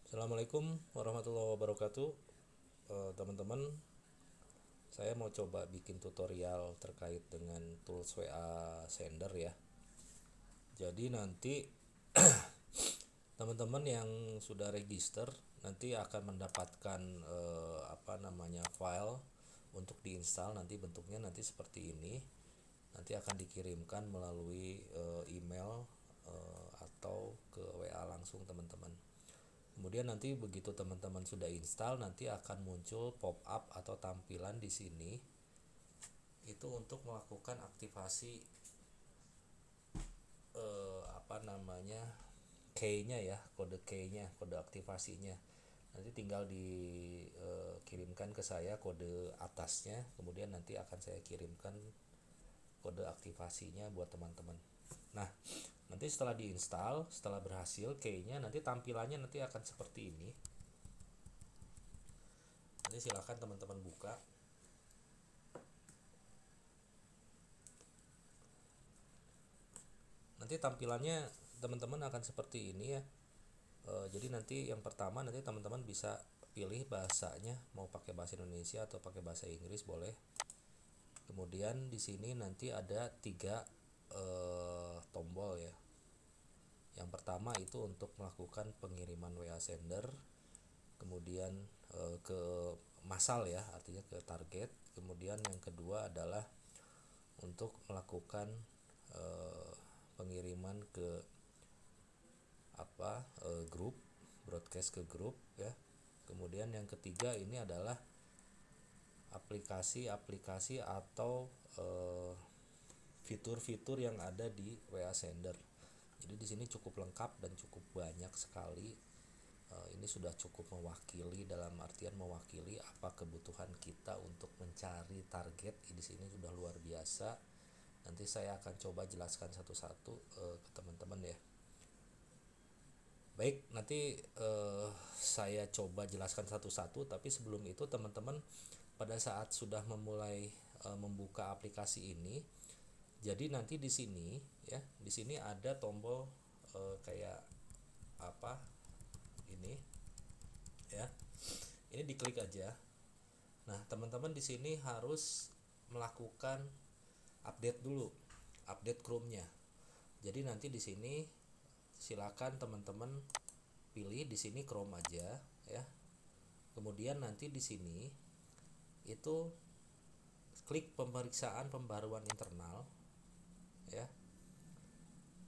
Assalamualaikum warahmatullahi wabarakatuh. Teman-teman, saya mau coba bikin tutorial terkait dengan tools WA Sender ya. Jadi nanti teman-teman yang sudah register nanti akan mendapatkan file untuk diinstal. Nanti bentuknya nanti seperti ini. Nanti akan dikirimkan melalui email atau ke WA langsung teman-teman. Kemudian nanti begitu teman-teman sudah install, nanti akan muncul pop up atau tampilan di sini itu untuk melakukan aktivasi key-nya ya, kode key-nya, kode aktivasinya. Nanti tinggal dikirimkan ke saya kode atasnya, kemudian nanti akan saya kirimkan kode aktivasinya buat teman-teman. Nah, nanti setelah diinstal, setelah berhasil key-nya, nanti tampilannya nanti akan seperti ini. Nanti silakan teman-teman buka. Nanti tampilannya teman-teman akan seperti ini ya. Jadi nanti yang pertama nanti teman-teman bisa pilih bahasanya, mau pakai bahasa Indonesia atau pakai bahasa Inggris boleh. Kemudian di sini nanti ada 3 tombol ya. Yang pertama itu untuk melakukan pengiriman WA sender, kemudian ke massal ya, artinya ke target. Kemudian yang kedua adalah untuk melakukan pengiriman ke grup, broadcast ke grup ya. Kemudian yang ketiga ini adalah aplikasi-aplikasi atau fitur-fitur yang ada di WA Sender. Jadi di sini cukup lengkap dan cukup banyak sekali. Ini sudah cukup mewakili, dalam artian mewakili apa kebutuhan kita untuk mencari target. Di sini sudah luar biasa. Nanti saya akan coba jelaskan satu-satu ke teman-teman ya. Baik, nanti saya coba jelaskan satu-satu, tapi sebelum itu teman-teman pada saat sudah memulai membuka aplikasi ini, jadi nanti di sini ya, di sini ada tombol kayak apa ini ya. Ini diklik aja. Nah, teman-teman di sini harus melakukan update dulu, update Chrome-nya. Jadi nanti di sini silakan teman-teman pilih di sini Chrome aja ya. Kemudian nanti di sini itu klik pemeriksaan pembaruan internal ya.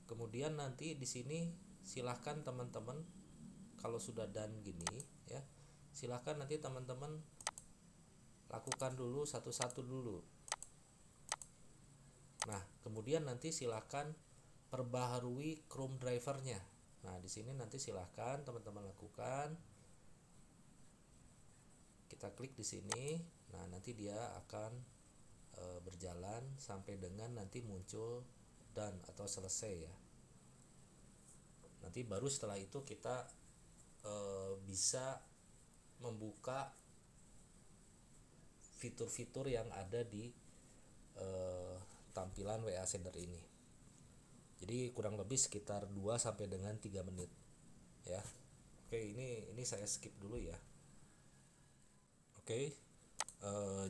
Kemudian nanti di sini silakan teman-teman kalau sudah done gini ya, silakan nanti teman-teman lakukan dulu satu-satu dulu. Nah, kemudian nanti silakan perbaharui Chrome drivernya. Nah, di sini nanti silahkan teman-teman lakukan. Kita klik di sini. Nah, nanti dia akan berjalan sampai dengan nanti muncul done atau selesai ya. Nanti baru setelah itu kita bisa membuka fitur-fitur yang ada di tampilan WA Sender ini. Jadi kurang lebih sekitar 2 sampai dengan 3 menit ya. Oke, ini saya skip dulu ya. Oke.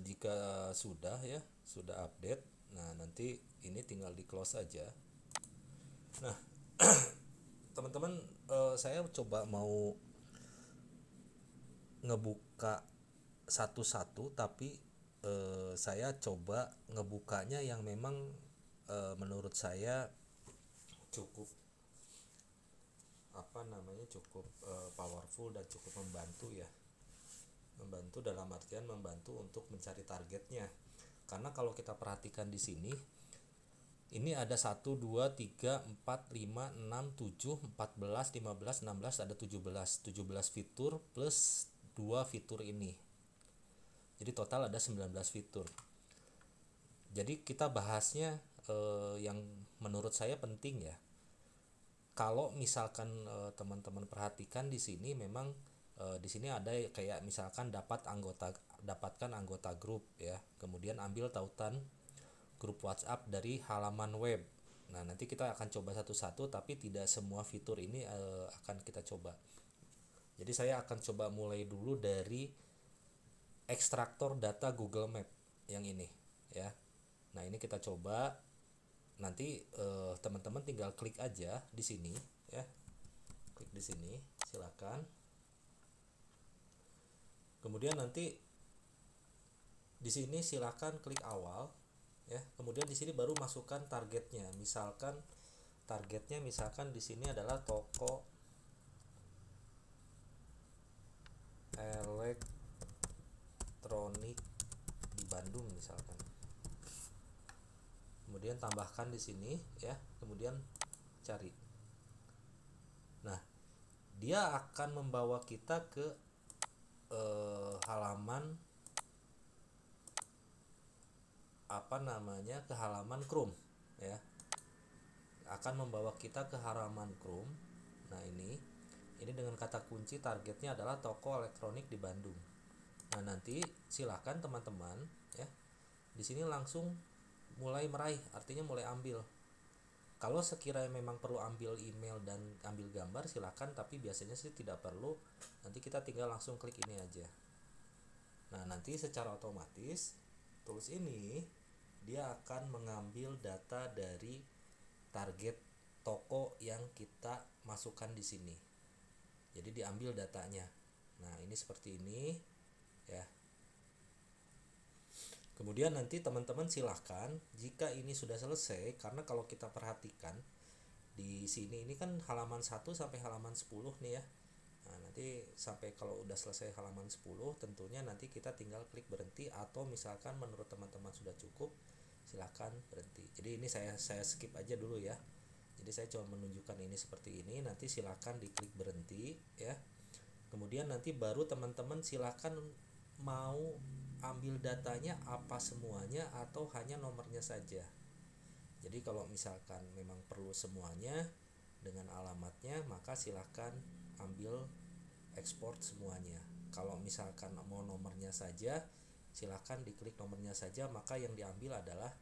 Jika sudah ya, sudah update. Nah, nanti ini tinggal di close aja. Nah, teman-teman, saya coba mau ngebuka satu-satu, tapi saya coba ngebukanya yang memang menurut saya cukup cukup powerful dan cukup membantu ya. Membantu dalam artian membantu untuk mencari targetnya. Karena kalau kita perhatikan di sini, ini ada 1 2 3 4 5 6 7 14 15 16, ada 17 fitur plus 2 fitur ini. Jadi total ada 19 fitur. Jadi kita bahasnya yang menurut saya penting ya. Kalau misalkan teman-teman perhatikan di sini, memang di sini ada kayak misalkan dapatkan anggota grup ya. Kemudian ambil tautan grup WhatsApp dari halaman web. Nah, nanti kita akan coba satu-satu, tapi tidak semua fitur ini akan kita coba. Jadi saya akan coba mulai dulu dari ekstraktor data Google Map yang ini ya. Nah, ini kita coba. Nanti teman-teman tinggal klik aja di sini ya. Klik di sini, silakan. Kemudian nanti di sini silakan klik awal ya. Kemudian di sini baru masukkan targetnya. Misalkan targetnya di sini adalah toko elektronik di Bandung misalkan. Kemudian tambahkan di sini ya, kemudian cari. Nah, dia akan membawa kita ke halaman ke halaman Chrome ya. Akan membawa kita ke halaman Chrome. Nah, ini dengan kata kunci targetnya adalah toko elektronik di Bandung. Nah, nanti silakan teman-teman ya. Di sini langsung mulai meraih, artinya mulai ambil. Kalau sekiranya memang perlu ambil email dan ambil gambar silakan, tapi biasanya sih tidak perlu. Nanti kita tinggal langsung klik ini aja. Nah, nanti secara otomatis tools ini dia akan mengambil data dari target toko yang kita masukkan di sini. Jadi diambil datanya. Nah, ini seperti ini ya. Kemudian nanti teman-teman silahkan jika ini sudah selesai, karena kalau kita perhatikan di sini ini kan halaman 1 sampai halaman 10 nih ya. Nah, nanti sampai kalau udah selesai halaman 10 tentunya nanti kita tinggal klik berhenti, atau misalkan menurut teman-teman sudah cukup silahkan berhenti. Jadi ini saya skip aja dulu ya. Jadi saya cuma menunjukkan ini seperti ini, nanti silahkan diklik berhenti ya. Kemudian nanti baru teman-teman silahkan mau ambil datanya apa semuanya atau hanya nomornya saja. Jadi kalau misalkan memang perlu semuanya dengan alamatnya, maka silahkan ambil ekspor semuanya. Kalau misalkan mau nomornya saja, silahkan diklik nomornya saja, maka yang diambil adalah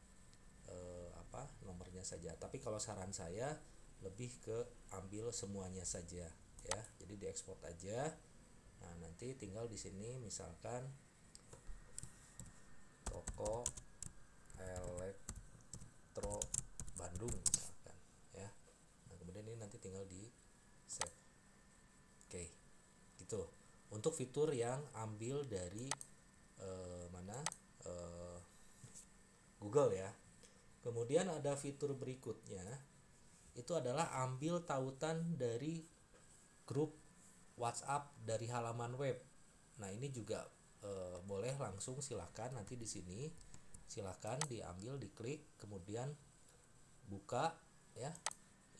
nomornya saja. Tapi kalau saran saya lebih ke ambil semuanya saja ya. Jadi diekspor aja. Nah, nanti tinggal di sini misalkan toko elektro Bandung misalkan ya. Nah, kemudian ini nanti tinggal di save. Oke, gitu. Untuk fitur yang ambil dari Google ya. Kemudian ada fitur berikutnya, itu adalah ambil tautan dari grup WhatsApp dari halaman web. Nah, ini juga boleh langsung, silakan nanti di sini silakan diambil, diklik, kemudian buka ya.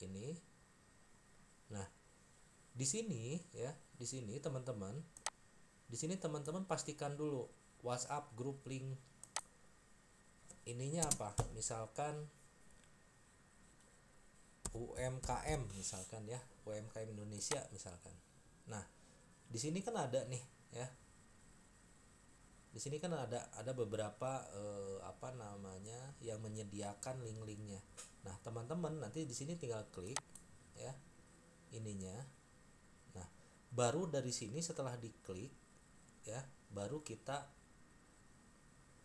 Ini. Nah, di sini ya, di sini teman-teman pastikan dulu WhatsApp grup link ininya apa? Misalkan UMKM misalkan ya, UMKM Indonesia misalkan. Nah, di sini kan ada nih ya. Di sini kan ada beberapa yang menyediakan link-linknya. Nah, teman-teman nanti di sini tinggal klik ya ininya. Nah, baru dari sini setelah diklik ya, baru kita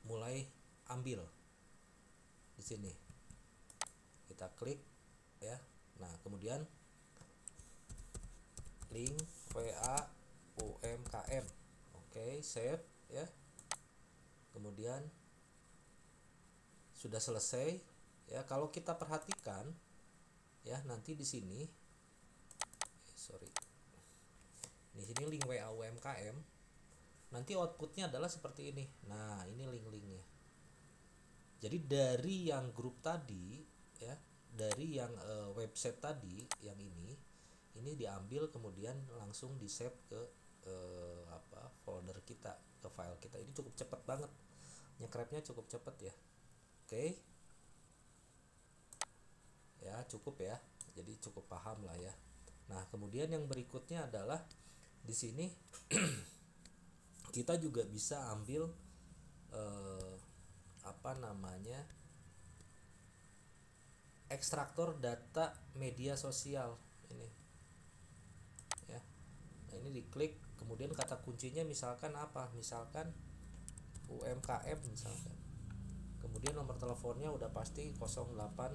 mulai ambil di sini. Kita klik ya. Nah, kemudian link VA UMKM. Oke, save ya. Kemudian sudah selesai ya. Kalau kita perhatikan ya, nanti di sini di sini link WA UMKM, nanti outputnya adalah seperti ini. Nah, ini link-linknya. Jadi dari yang grup tadi ya, dari yang website tadi yang ini diambil kemudian langsung di save ke folder kita, ke file kita. Ini cukup cepat banget, nge-grabnya cukup cepat ya. Oke ya, cukup ya, jadi cukup paham lah ya. Nah, kemudian yang berikutnya adalah di sini kita juga bisa ambil ekstraktor data media sosial ini ya. Nah, ini diklik, kemudian kata kuncinya misalkan apa, misalkan UMKM misalkan, kemudian nomor teleponnya udah pasti 08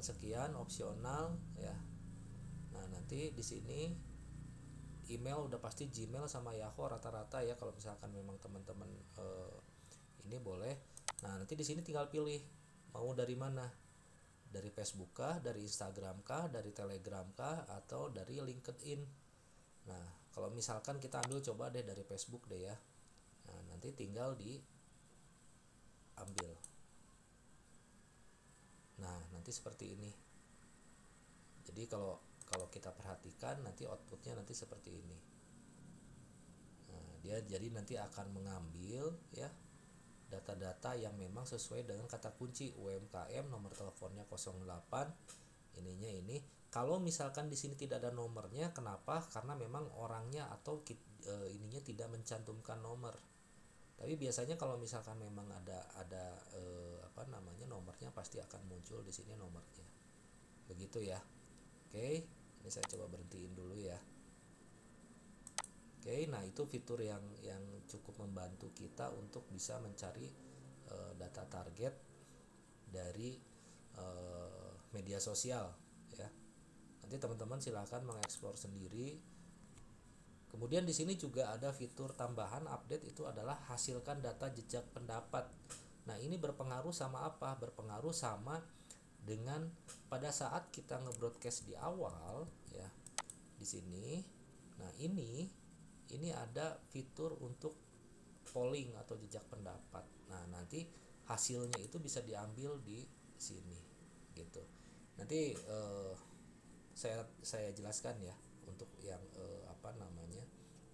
sekian, opsional ya. Nah, nanti di sini email udah pasti Gmail sama Yahoo rata-rata ya, kalau misalkan memang teman-teman ini boleh. Nah, nanti di sini tinggal pilih mau dari mana, dari Facebook kah, dari Instagram kah, dari Telegram kah, atau dari LinkedIn. Nah, kalau misalkan kita ambil coba deh dari Facebook deh ya. Nah, nanti tinggal diambil. Nah, nanti seperti ini. Jadi kalau kita perhatikan nanti outputnya nanti seperti ini. Nah, dia jadi nanti akan mengambil ya data-data yang memang sesuai dengan kata kunci UMKM, nomor teleponnya 08, ininya ini. Kalau misalkan di sini tidak ada nomornya, kenapa? Karena memang orangnya atau ininya tidak mencantumkan nomor. Tapi biasanya kalau misalkan memang ada nomornya, pasti akan muncul di sini nomornya. Begitu ya. Oke, ini saya coba berhentiin dulu ya. Oke, nah itu fitur yang cukup membantu kita untuk bisa mencari data target dari media sosial ya. Nanti teman-teman silakan mengeksplor sendiri. Kemudian di sini juga ada fitur tambahan update, itu adalah hasilkan data jejak pendapat. Nah, ini berpengaruh sama apa? Berpengaruh sama dengan pada saat kita nge-broadcast di awal ya. Di sini. Nah, ini ada fitur untuk polling atau jejak pendapat. Nah, nanti hasilnya itu bisa diambil di sini gitu. Nanti saya jelaskan ya untuk yang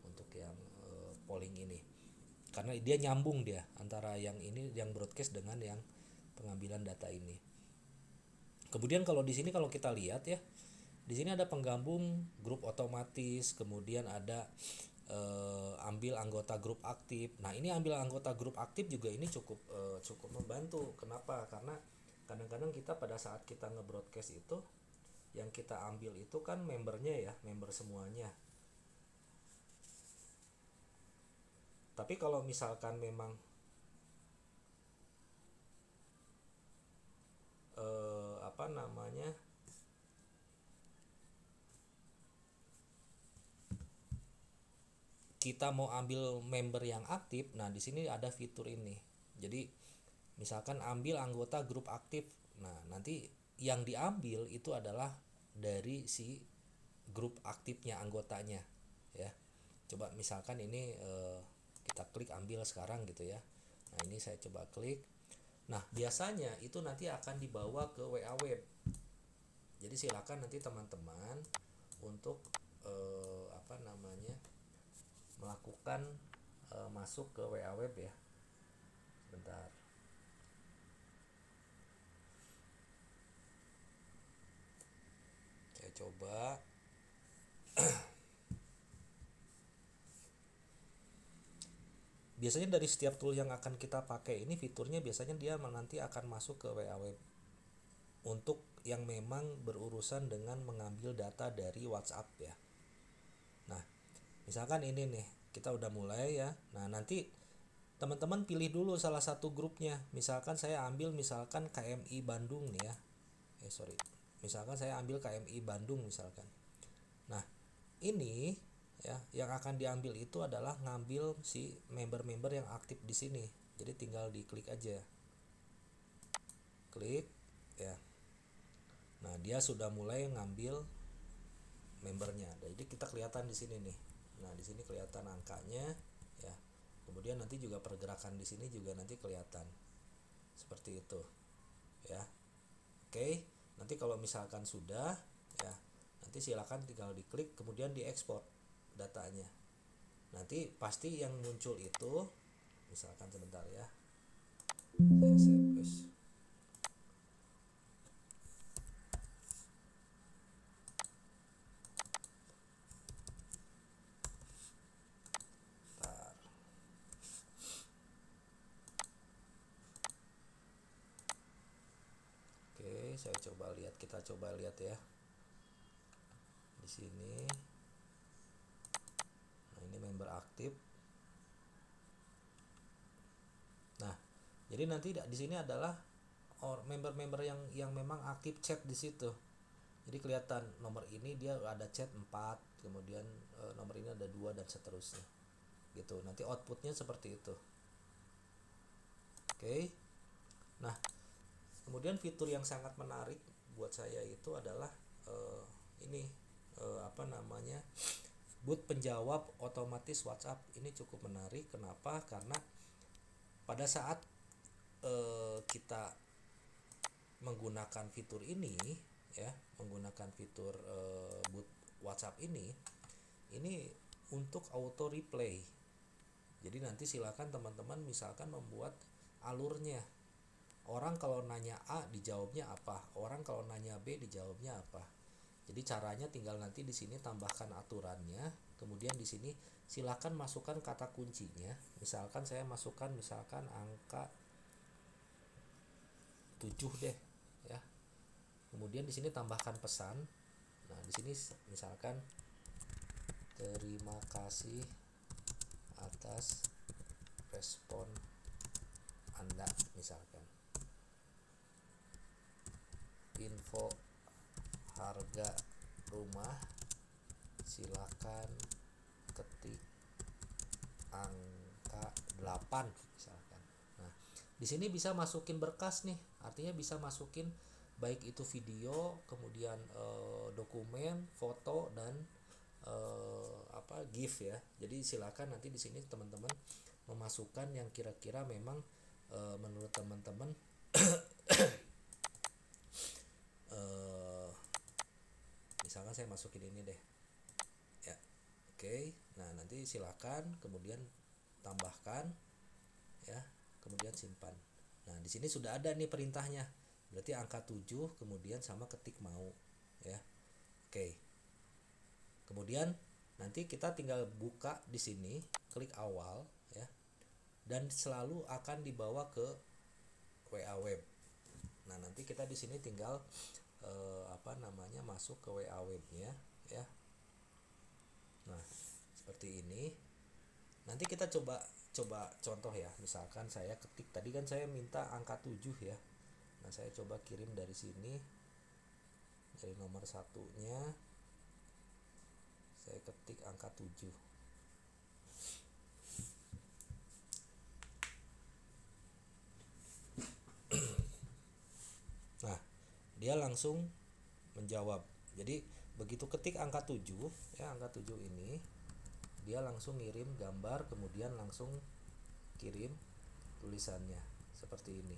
untuk yang polling ini, karena dia nyambung dia antara yang ini, yang broadcast dengan yang pengambilan data ini. Kemudian kalau di sini kalau kita lihat ya, di sini ada penggabung grup otomatis, kemudian ada ambil anggota grup aktif. Nah, ini ambil anggota grup aktif juga ini cukup membantu. Kenapa? Karena kadang-kadang kita pada saat kita nge-broadcast itu, yang kita ambil itu kan membernya ya, member semuanya. Tapi kalau misalkan memang kita mau ambil member yang aktif, nah di sini ada fitur ini. Jadi misalkan ambil anggota grup aktif, nah nanti yang diambil itu adalah dari si grup aktifnya, anggotanya ya. Coba misalkan ini kita klik ambil sekarang gitu ya. Nah, ini saya coba klik. Nah, biasanya itu nanti akan dibawa ke WA web. Jadi silakan nanti teman-teman untuk melakukan masuk ke WA web ya. Sebentar. Saya coba. Biasanya dari setiap tool yang akan kita pakai ini, fiturnya biasanya dia nanti akan masuk ke WA web untuk yang memang berurusan dengan mengambil data dari WhatsApp ya. Nah, misalkan ini nih, kita udah mulai ya. Nah, nanti teman-teman pilih dulu salah satu grupnya. Misalkan saya ambil misalkan KMI Bandung nih ya. Misalkan saya ambil KMI Bandung misalkan. Nah, ini ya yang akan diambil itu adalah ngambil si member-member yang aktif di sini. Jadi tinggal diklik aja. Klik ya. Nah, dia sudah mulai ngambil membernya. Jadi kita kelihatan di sini nih. Nah, di sini kelihatan angkanya ya. Kemudian nanti juga pergerakan di sini juga nanti kelihatan. Seperti itu. Ya. Oke, nanti kalau misalkan sudah ya, nanti silakan tinggal diklik kemudian diekspor datanya. Nanti pasti yang muncul itu, misalkan sebentar ya, saya save. Saya coba lihat, kita coba lihat ya di sini. Ini member aktif. Nah, jadi nanti di sini adalah member-member yang memang aktif chat di situ. Jadi kelihatan nomor ini dia ada chat 4, kemudian nomor ini ada 2 dan seterusnya. Gitu. Nanti outputnya seperti itu. Oke. Nah, kemudian fitur yang sangat menarik buat saya itu adalah ini bot penjawab otomatis WhatsApp. Ini cukup menarik. Kenapa? Karena pada saat kita menggunakan fitur ini, ya, menggunakan fitur bot WhatsApp ini untuk auto replay. Jadi nanti silakan teman-teman misalkan membuat alurnya. Orang kalau nanya A dijawabnya apa, orang kalau nanya B dijawabnya apa. Jadi caranya tinggal nanti di sini tambahkan aturannya, kemudian di sini silakan masukkan kata kuncinya. Misalkan saya masukkan angka 7 deh, ya. Kemudian di sini tambahkan pesan. Nah, di sini misalkan terima kasih atas respon Anda, misalkan info harga rumah silakan ketik angka 8 misalkan. Nah, di sini bisa masukin berkas nih, artinya bisa masukin baik itu video, kemudian dokumen, foto dan GIF ya. Jadi silakan nanti di sini teman-teman memasukkan yang kira-kira memang menurut teman-teman misalkan saya masukin ini deh. Ya. Oke. Nah, nanti silakan kemudian tambahkan ya, kemudian simpan. Nah, di sini sudah ada nih perintahnya. Berarti angka 7 kemudian sama ketik mau ya. Oke. Kemudian nanti kita tinggal buka di sini, klik awal ya. Dan selalu akan dibawa ke WA web. Nah, nanti kita di sini tinggal masuk ke WA webnya ya. Nah, seperti ini. Nanti kita coba contoh ya. Misalkan saya ketik, tadi kan saya minta angka 7 ya. Nah, saya coba kirim dari sini, dari nomor satunya saya ketik angka 7. Nah, dia langsung menjawab. Jadi begitu ketik angka 7 ya, angka 7 ini dia langsung ngirim gambar, kemudian langsung kirim tulisannya seperti ini.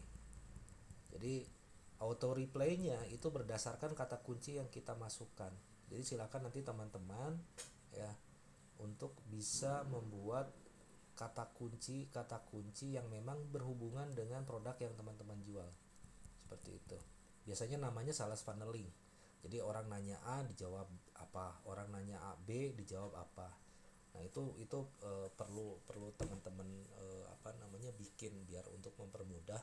Jadi auto reply-nya itu berdasarkan kata kunci yang kita masukkan. Jadi silakan nanti teman-teman ya untuk bisa membuat kata kunci yang memang berhubungan dengan produk yang teman-teman jual. Seperti itu. Biasanya namanya sales funneling. Jadi orang nanya A dijawab apa, orang nanya A B dijawab apa. Nah, itu perlu teman-teman bikin biar untuk mempermudah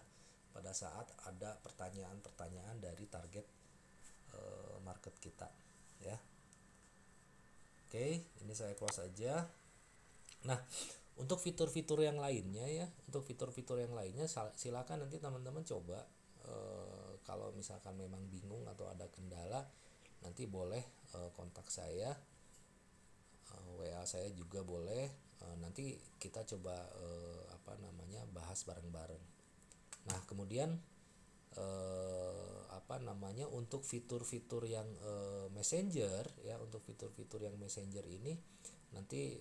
pada saat ada pertanyaan-pertanyaan dari target market kita ya. Oke, ini saya close aja. Nah, untuk fitur-fitur yang lainnya ya, silakan nanti teman-teman coba. Kalau misalkan memang bingung atau ada kendala, nanti boleh kontak saya, WA saya juga boleh. Nanti kita coba bahas bareng-bareng. Nah, kemudian untuk fitur-fitur yang messenger ya, untuk fitur-fitur yang messenger ini nanti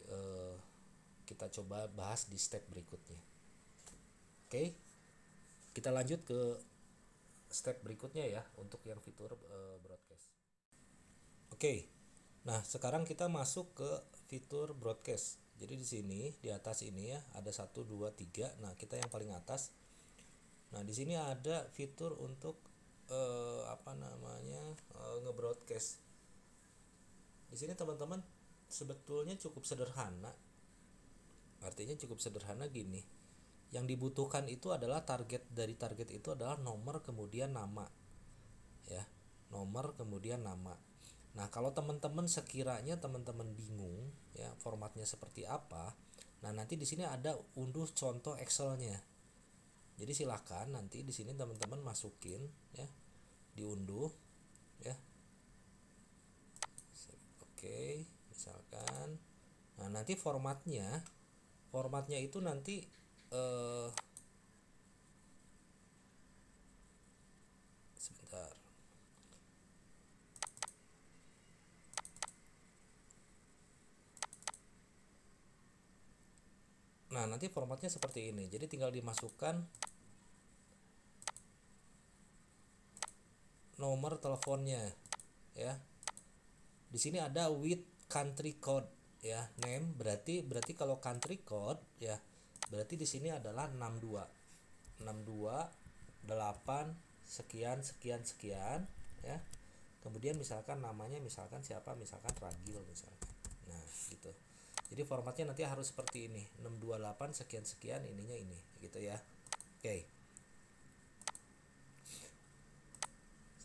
kita coba bahas di step berikutnya. Oke, kita lanjut ke step berikutnya ya, untuk yang fitur broadcast. Oke. Nah, sekarang kita masuk ke fitur broadcast. Jadi di sini di atas ini ya ada 1 2 3. Nah, kita yang paling atas. Nah, di sini ada fitur untuk ngebroadcast. Di sini teman-teman sebetulnya cukup sederhana. Artinya cukup sederhana gini. Yang dibutuhkan itu adalah target itu adalah nomor kemudian nama. Ya, nomor kemudian nama. Nah, kalau teman-teman sekiranya teman-teman bingung ya formatnya seperti apa, nah nanti di sini ada unduh contoh Excelnya. Jadi silahkan nanti di sini teman-teman masukin ya, diunduh ya. Oke, misalkan. Nah, nanti formatnya itu nanti sebentar. Nah, nanti formatnya seperti ini. Jadi tinggal dimasukkan nomor teleponnya ya. Di sini ada with country code ya, name berarti kalau country code ya, berarti di sini adalah 62 8 sekian sekian sekian ya. Kemudian misalkan namanya misalkan siapa, misalkan Ragil misalkan. Nah, gitu. Jadi formatnya nanti harus seperti ini, 628 sekian sekian ininya ini gitu ya. Oke.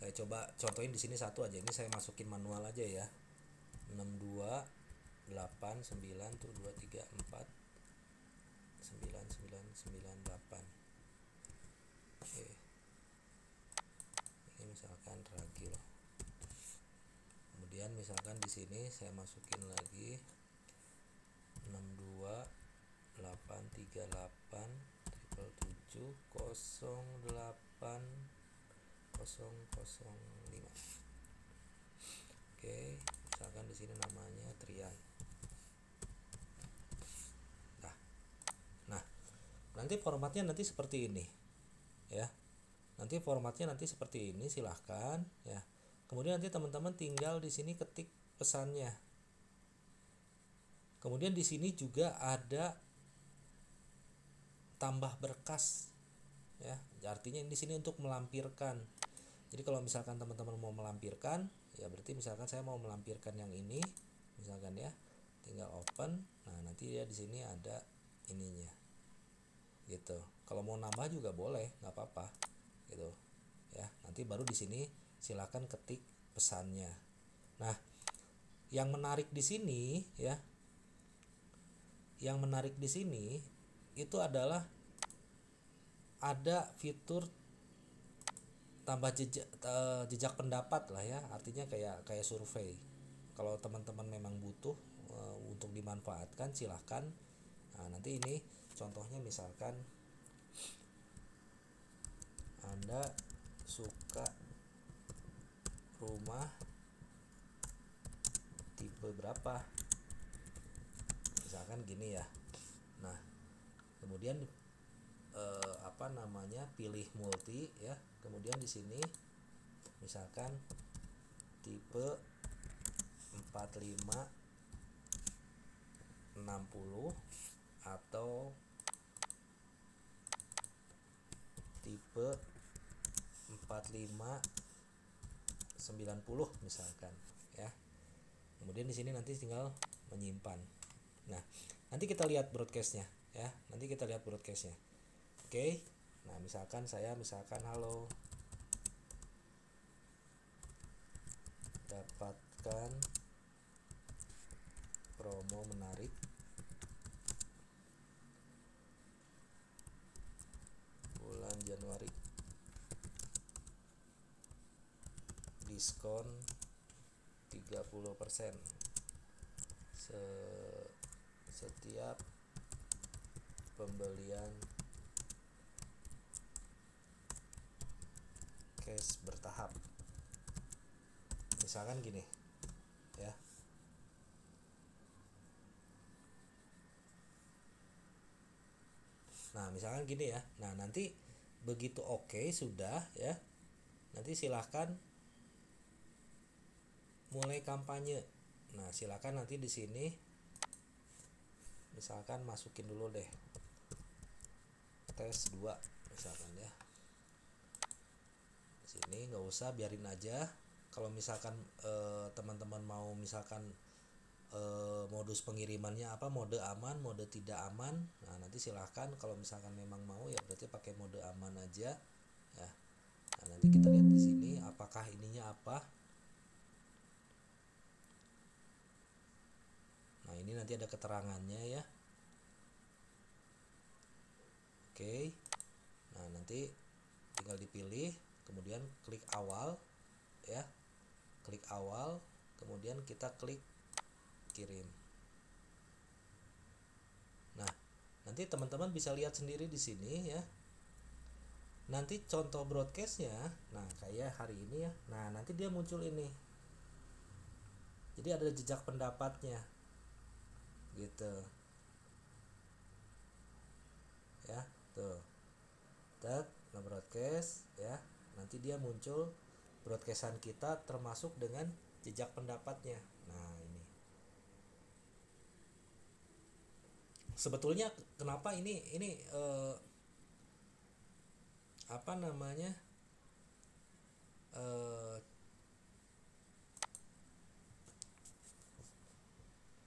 Saya coba contohin di sini satu aja. Ini saya masukin manual aja ya. 62 8 9 tuh 2 3 4 9 9 9 8. Oke. Ini misalkan Ragil. Kemudian misalkan di sini saya masukin lagi 62 8 38 7 08 005. Oke, misalkan di sini namanya Trian. Nah, nanti formatnya nanti seperti ini ya. Nanti formatnya nanti seperti ini, silahkan ya. Kemudian nanti teman-teman tinggal di sini ketik pesannya. Kemudian di sini juga ada tambah berkas ya. Artinya di sini untuk melampirkan. Jadi kalau misalkan teman-teman mau melampirkan, ya berarti misalkan saya mau melampirkan yang ini, misalkan ya, tinggal open. Nah, nanti ya di sini ada ininya. Gitu. Kalau mau nambah juga boleh, nggak apa-apa. Gitu. Ya, nanti baru di sini silakan ketik pesannya. Nah, yang menarik di sini ya, yang menarik di sini itu adalah ada fitur tambah jejak pendapat lah ya, artinya kayak survei. Kalau teman-teman memang butuh untuk dimanfaatkan, silahkan. Nah, nanti ini contohnya misalkan Anda suka rumah tipe berapa, misalkan gini ya. Nah, kemudian pilih multi ya. Kemudian di sini misalkan tipe 45 60 atau tipe 45 90 misalkan ya. Kemudian di sini nanti tinggal menyimpan. Nah, nanti kita lihat broadcastnya ya. Nanti kita lihat broadcastnya. Oke. Nah, misalkan halo, dapatkan promo menarik bulan Januari, diskon 30% setiap pembelian cash bertahap, misalkan gini ya. Nah, misalkan gini ya. Nah, nanti begitu sudah ya. Nanti silahkan mulai kampanye. Nah, silahkan nanti di sini misalkan masukin dulu deh tes 2 misalkan ya. Di sini nggak usah, biarin aja. Kalau misalkan teman-teman mau misalkan modus pengirimannya apa, mode aman, mode tidak aman. Nah, nanti silahkan, kalau misalkan memang mau ya berarti pakai mode aman aja ya. Nah, nanti kita lihat di sini apakah ininya apa. ini nanti ada keterangannya ya. Oke. Nah, nanti tinggal dipilih, kemudian klik awal ya. Klik awal, kemudian kita klik kirim. Nah, nanti teman-teman bisa lihat sendiri di sini ya. Nanti contoh broadcastnya, nah kayak hari ini ya. Nah, nanti dia muncul ini. Jadi ada jejak pendapatnya. Gitu. Ya, tuh. Tak, broadcast ya. Nanti dia muncul broadcastan kita termasuk dengan jejak pendapatnya. Nah, ini. Sebetulnya kenapa ini apa namanya?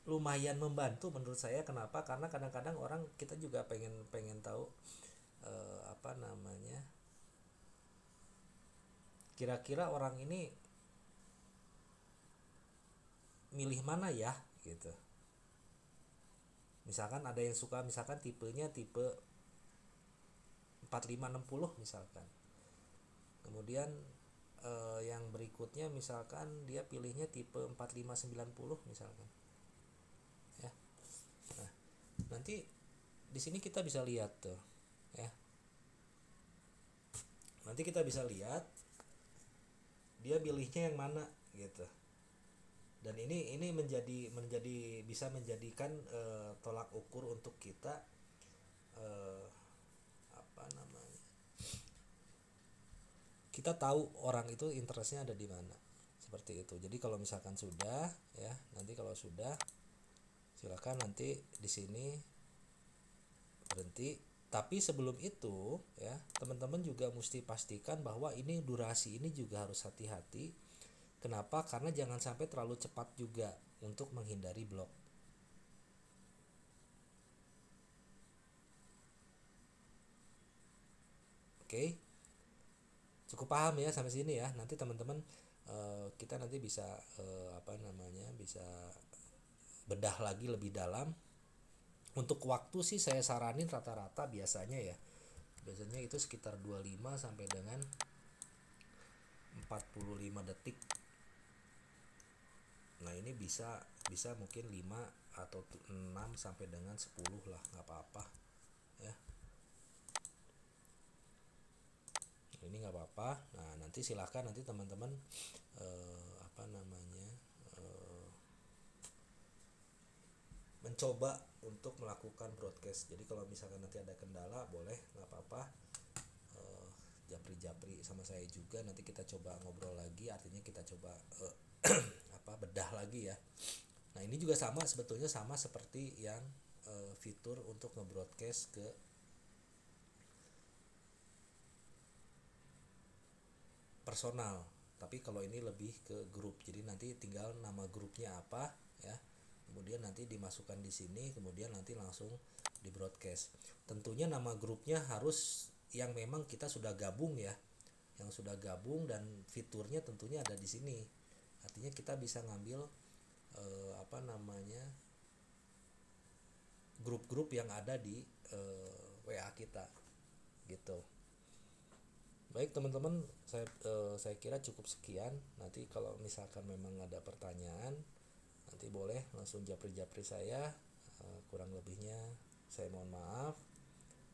Lumayan membantu menurut saya. Kenapa? Karena kadang-kadang orang kita juga pengen tahu apa namanya, kira-kira orang ini milih mana ya gitu. Misalkan ada yang suka misalkan tipenya tipe 4560 misalkan. Kemudian yang berikutnya misalkan dia pilihnya tipe 4590 misalkan. Ya. Nah, nanti di sini kita bisa lihat tuh ya. Nanti kita bisa lihat dia pilihnya yang mana gitu. Dan ini menjadi bisa menjadikan tolak ukur untuk kita apa namanya, kita tahu orang itu interestnya ada di mana, seperti itu. Jadi kalau misalkan sudah ya, nanti kalau sudah silakan nanti di sini berhenti. Tapi sebelum itu ya, teman-teman juga mesti pastikan bahwa ini durasi ini juga harus hati-hati. Kenapa? Karena jangan sampai terlalu cepat juga untuk menghindari blok. Oke. Cukup paham ya sampai sini ya. Nanti teman-teman kita nanti bisa apa namanya, bisa bedah lagi lebih dalam. Untuk waktu sih saya saranin rata-rata biasanya ya. Biasanya itu sekitar 25 sampai dengan 45 detik. Nah, ini bisa mungkin 5 atau 6 sampai dengan 10 lah, nggak apa-apa ya. Ini nggak apa-apa. Nah, nanti silahkan nanti teman-teman apa namanya, mencoba untuk melakukan broadcast. Jadi kalau misalkan nanti ada kendala boleh, nggak apa-apa, japri-japri sama saya juga. Nanti kita coba ngobrol lagi, artinya kita coba apa, bedah lagi ya. Nah, ini juga sama sebetulnya, sama seperti yang fitur untuk nge-broadcast ke personal. Tapi kalau ini lebih ke grup. Jadi nanti tinggal nama grupnya apa ya. Kemudian nanti dimasukkan di sini, kemudian nanti langsung di broadcast. Tentunya nama grupnya harus yang memang kita sudah gabung ya. Yang sudah gabung, dan fiturnya tentunya ada di sini. Artinya kita bisa ngambil apa namanya, grup-grup yang ada di WA kita gitu. Baik teman-teman, saya kira cukup sekian. Nanti kalau misalkan memang ada pertanyaan, nanti boleh langsung japri-japri saya. Kurang lebihnya saya mohon maaf.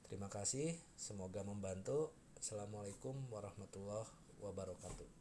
Terima kasih, semoga membantu. Assalamualaikum warahmatullahi wabarakatuh.